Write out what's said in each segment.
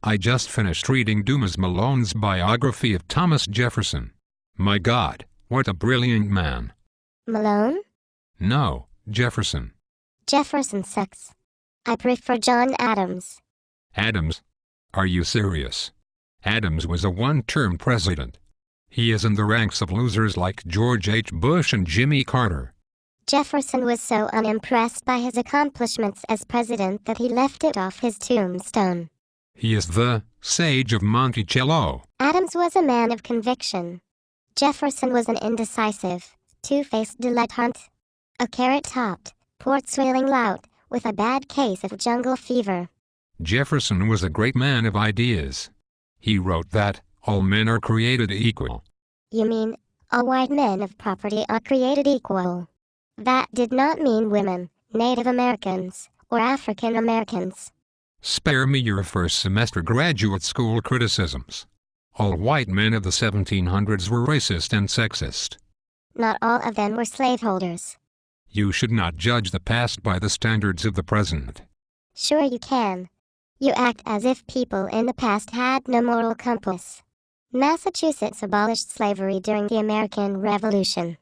I just finished reading Dumas Malone's biography of Thomas Jefferson. My God, what a brilliant man. Malone? No, Jefferson. Jefferson sucks. I prefer John Adams. Adams? Are you serious? Adams was a one-term president. He is in the ranks of losers like George H. Bush and Jimmy Carter. Jefferson was so unimpressed by his accomplishments as president that he left it off his tombstone. He is the sage of Monticello. Adams was a man of conviction. Jefferson was an indecisive, two-faced dilettante. A carrot-topped, port-swilling lout with a bad case of jungle fever. Jefferson was a great man of ideas. He wrote that all men are created equal. You mean, all white men of property are created equal? That did not mean women, Native Americans, or African Americans. Spare me your first semester graduate school criticisms. All white men of the 1700s were racist and sexist. Not all of them were slaveholders. You should not judge the past by the standards of the present. Sure you can. You act as if people in the past had no moral compass. Massachusetts abolished slavery during the American Revolution.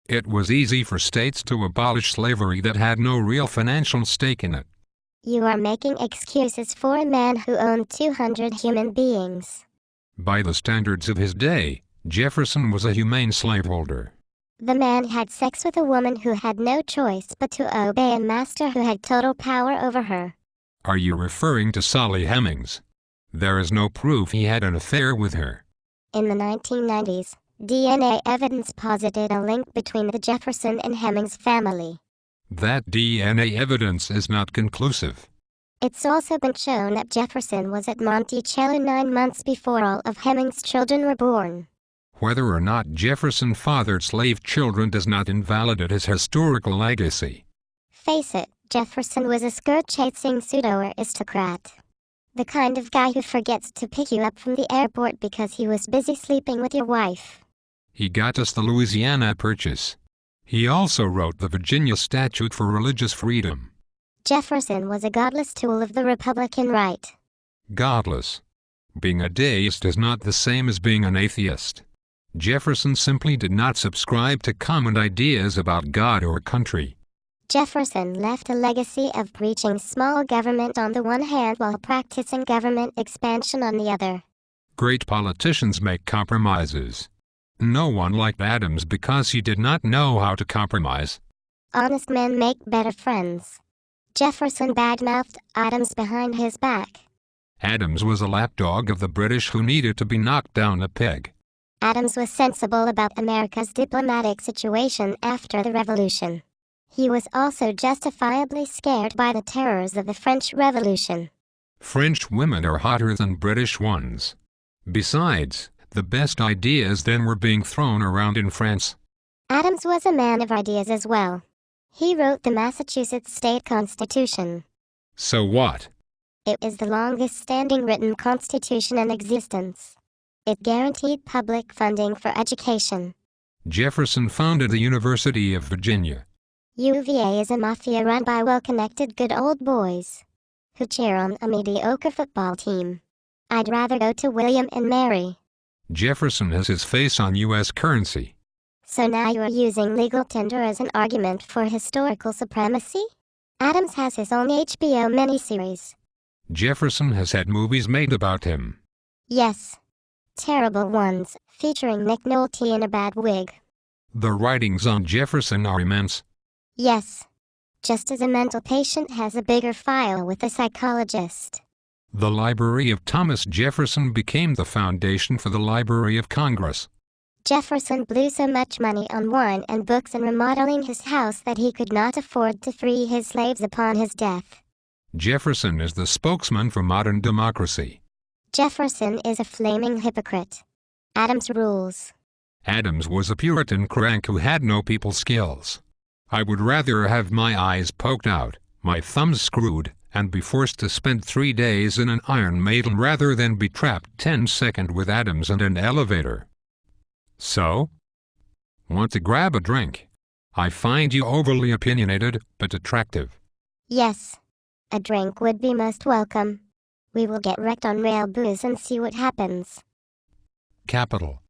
It was easy for states to abolish slavery that had no real financial stake in it. You are making excuses for a man who owned 200 human beings. By the standards of his day, Jefferson was a humane slaveholder. The man had sex with a woman who had no choice but to obey a master who had total power over her. Are you referring to Sally Hemings? There is no proof he had an affair with her. In the 1990s, DNA evidence posited a link between the Jefferson and Hemings family. That DNA evidence is not conclusive. It's also been shown that Jefferson was at Monticello 9 months before all of Hemings' children were born. Whether or not Jefferson fathered slave children does not invalidate his historical legacy. Face it, Jefferson was a skirt-chasing pseudo-aristocrat. The kind of guy who forgets to pick you up from the airport because he was busy sleeping with your wife. He got us the Louisiana Purchase. He also wrote the Virginia Statute for Religious Freedom. Jefferson was a godless tool of the Republican right. Godless. Being a deist is not the same as being an atheist. Jefferson simply did not subscribe to common ideas about God or country. Jefferson left a legacy of preaching small government on the one hand while practicing government expansion on the other. Great politicians make compromises. No one liked Adams because he did not know how to compromise. Honest men make better friends. Jefferson badmouthed Adams behind his back. Adams was a lapdog of the British who needed to be knocked down a peg. Adams was sensible about America's diplomatic situation after the Revolution. He was also justifiably scared by the terrors of the French Revolution. French women are hotter than British ones. Besides, the best ideas then were being thrown around in France. Adams was a man of ideas as well. He wrote the Massachusetts State Constitution. So what? It is the longest-standing written constitution in existence. It guaranteed public funding for education. Jefferson founded the University of Virginia. UVA is a mafia run by well-connected good old boys who cheer on a mediocre football team. I'd rather go to William and Mary. Jefferson has his face on U.S. currency. So now you're using legal tender as an argument for historical supremacy? Adams has his own HBO miniseries. Jefferson has had movies made about him. Yes. Terrible ones, featuring Nick Nolte in a bad wig. The writings on Jefferson are immense. Yes. Just as a mental patient has a bigger file with a psychologist. The Library of Thomas Jefferson became the foundation for the Library of Congress. Jefferson blew so much money on wine and books and remodeling his house that he could not afford to free his slaves upon his death. Jefferson is the spokesman for modern democracy. Jefferson is a flaming hypocrite. Adams rules. Adams was a Puritan crank who had no people skills. I would rather have my eyes poked out, my thumbs screwed, and be forced to spend 3 days in an Iron Maiden rather than be trapped 10 seconds with Adams in an elevator. So? Want to grab a drink? I find you overly opinionated, but attractive. Yes. A drink would be most welcome. We will get wrecked on rail booze and see what happens. Capital.